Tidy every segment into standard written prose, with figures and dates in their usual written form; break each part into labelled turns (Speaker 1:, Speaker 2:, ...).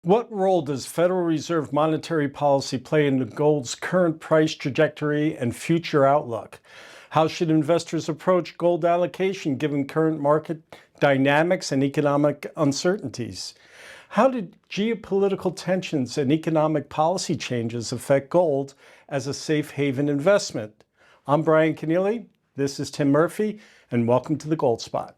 Speaker 1: What role does Federal Reserve monetary policy play in the gold's current price trajectory and future outlook? How should investors approach gold allocation given current market dynamics and economic uncertainties? How did geopolitical tensions and economic policy changes affect gold as a safe haven investment? I'm Brian Keneally, this is Tim Murphy, and welcome to the Gold Spot.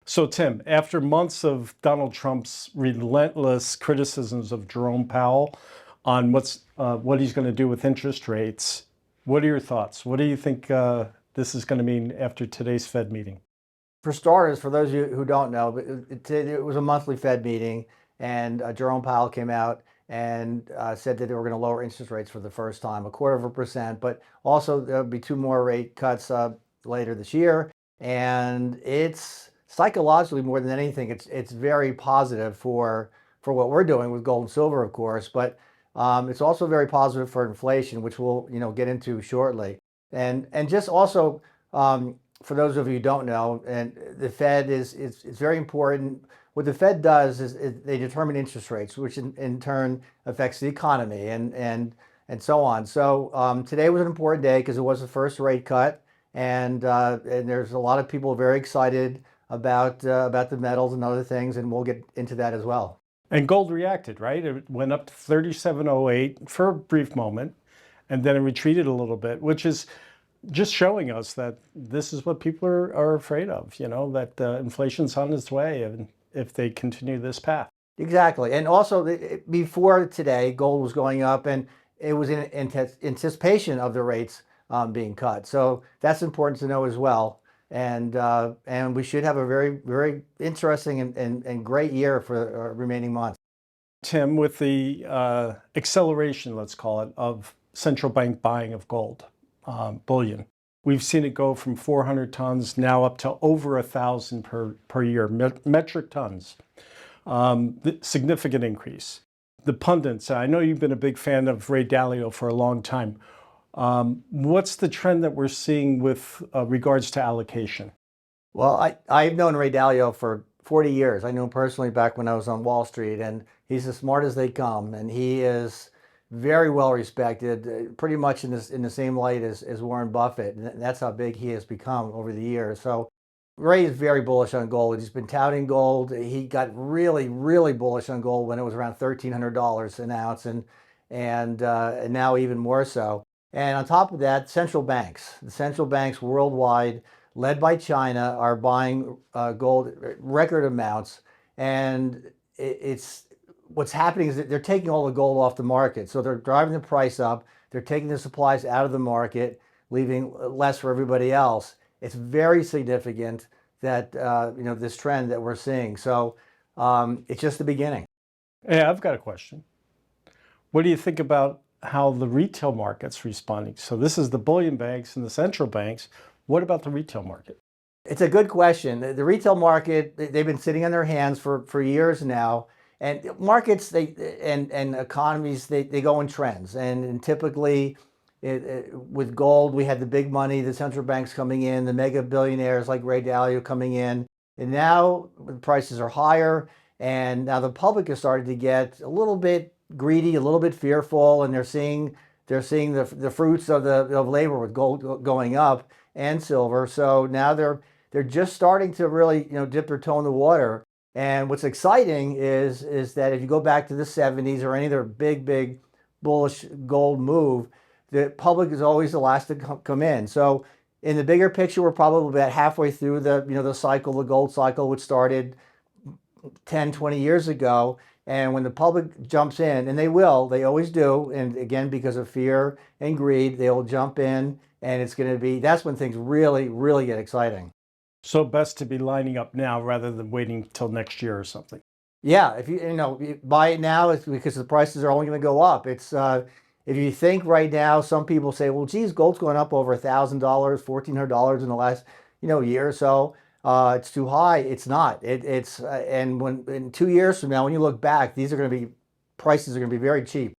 Speaker 1: So, Tim, after months of Donald Trump's relentless criticisms of Jerome Powell on what he's going to do with interest rates, what are your thoughts? What do you think this is going to mean after today's Fed meeting?
Speaker 2: For starters, for those of you who don't know, it was a monthly Fed meeting, and Jerome Powell came out and said that they were going to lower interest rates for the first time, 1/4%, but also there'll be two more rate cuts later this year. And it's psychologically, more than anything, it's very positive for what we're doing with gold and silver, of course, but it's also very positive for inflation, which we'll get into shortly. And just also for those of you who don't know, and the Fed it's very important. What the Fed does is they determine interest rates, which in turn affects the economy and so on. So today was an important day because it was the first rate cut, and there's a lot of people very excited about the metals and other things, and we'll get into that as well.
Speaker 1: And gold reacted, right? It went up to 37.08 for a brief moment, and then it retreated a little bit, which is just showing us that this is what people are afraid of, that inflation's on its way and if they continue this path.
Speaker 2: Exactly. And also before today, gold was going up, and it was in anticipation of the rates being cut. So that's important to know as well. And we should have a very, very interesting and great year for remaining months.
Speaker 1: Tim, with the acceleration, let's call it, of central bank buying of gold, bullion, we've seen it go from 400 tons now up to over 1,000 per year, metric tons. Significant increase. The pundits, I know you've been a big fan of Ray Dalio for a long time. What's the trend that we're seeing with regards to allocation?
Speaker 2: Well, I've known Ray Dalio for 40 years. I knew him personally back when I was on Wall Street, and he's as smart as they come, and he is very well respected, pretty much in the same light as Warren Buffett, and that's how big he has become over the years. So Ray is very bullish on gold. He's been touting gold. He got really, really bullish on gold when it was around $1,300 an ounce, and now even more so. And on top of that, the central banks worldwide, led by China, are buying gold record amounts. And it's what's happening is that they're taking all the gold off the market. So they're driving the price up. They're taking the supplies out of the market, leaving less for everybody else. It's very significant that this trend that we're seeing. So it's just the beginning.
Speaker 1: Hey, I've got a question. What do you think about how the retail market's responding? So this is the bullion banks and the central banks. What about the retail market?
Speaker 2: It's a good question. The retail market, they've been sitting on their hands for years now. And markets and economies, they go in trends. And typically with gold, we had the big money, the central banks coming in, the mega billionaires like Ray Dalio coming in. And now the prices are higher. And now the public has started to get a little bit greedy, a little bit fearful, and they're seeing the fruits of labor with gold going up and silver. So now they're just starting to really dip their toe in the water. And what's exciting is that if you go back to the 70s or any other big bullish gold move, the public is always the last to come in. So in the bigger picture, we're probably about halfway through the cycle, the gold cycle, which started 10, 20 years ago. And when the public jumps in, and they always do, and again, because of fear and greed, they'll jump in, and that's when things really, really get exciting.
Speaker 1: So best to be lining up now rather than waiting till next year or something.
Speaker 2: Yeah, if you buy it now, it's because the prices are only going to go up. It's if you think right now, some people say, well, geez, gold's going up over $1,000, $1,400 in the last year or so. It's too high. It's not. And when in 2 years from now, when you look back, prices are going to be very cheap.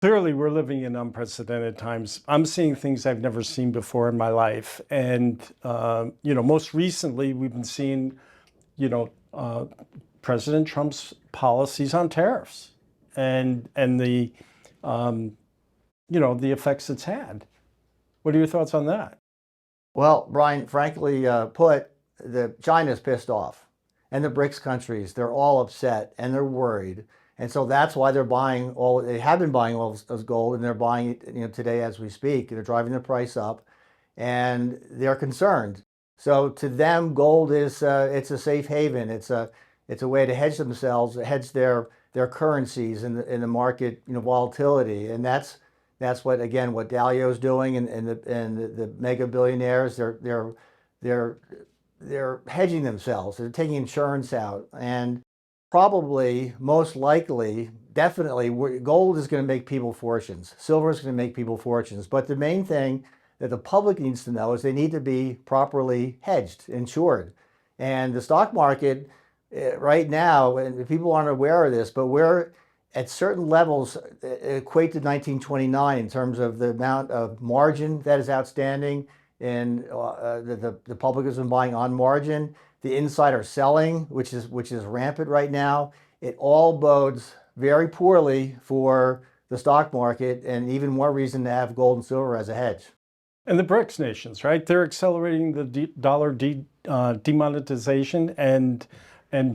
Speaker 1: Clearly, we're living in unprecedented times. I'm seeing things I've never seen before in my life. And, most recently, we've been seeing, you know, uh, President Trump's policies on tariffs and the effects it's had. What are your thoughts on that?
Speaker 2: Well, Brian, frankly put, China's pissed off, and the BRICS countries, they're all upset and they're worried, and so that's why they're buying all. They have been buying all this gold, and they're buying it, today as we speak. They're driving the price up, and they're concerned. So to them, gold is it's a safe haven. It's a way to hedge themselves, hedge their currencies in the market, volatility, and that's what, again, what Dalio is doing, and the mega billionaires, they're they're hedging themselves. They're taking insurance out, and probably, most likely, definitely, gold is going to make people fortunes. Silver is going to make people fortunes. But the main thing that the public needs to know is they need to be properly hedged, insured. And the stock market right now, and people aren't aware of this, but we're at certain levels equate to 1929 in terms of the amount of margin that is outstanding, and the public has been buying on margin. The insider selling, which is rampant right now. It all bodes very poorly for the stock market, and even more reason to have gold and silver as a hedge.
Speaker 1: And the BRICS nations, right? They're accelerating the dollar demonetization and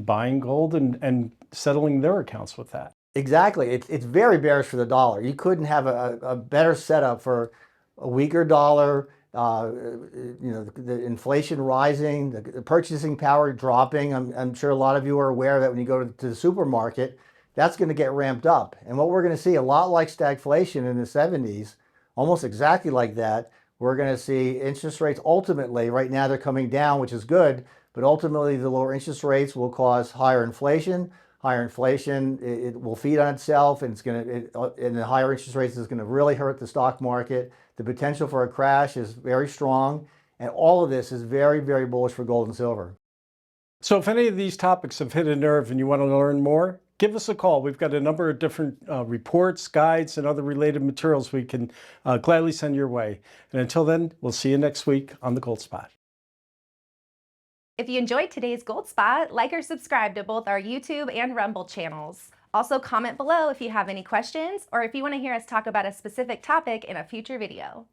Speaker 1: buying gold and settling their accounts with that.
Speaker 2: Exactly. It's very bearish for the dollar. You couldn't have a better setup for a weaker dollar. The inflation rising, the purchasing power dropping. I'm sure a lot of you are aware that when you go to the supermarket, that's going to get ramped up. And what we're going to see, a lot like stagflation in the 70s, almost exactly like that, we're going to see interest rates ultimately, right now they're coming down, which is good, but ultimately the lower interest rates will cause higher inflation. Higher inflation, it will feed on itself, and and the higher interest rates is going to really hurt the stock market. The potential for a crash is very strong, and all of this is very, very bullish for gold and silver.
Speaker 1: So if any of these topics have hit a nerve and you want to learn more, give us a call. We've got a number of different reports, guides, and other related materials we can gladly send your way. And until then, we'll see you next week on the Gold Spot.
Speaker 3: If you enjoyed today's Gold Spot, like or subscribe to both our YouTube and Rumble channels. Also, comment below if you have any questions or if you want to hear us talk about a specific topic in a future video.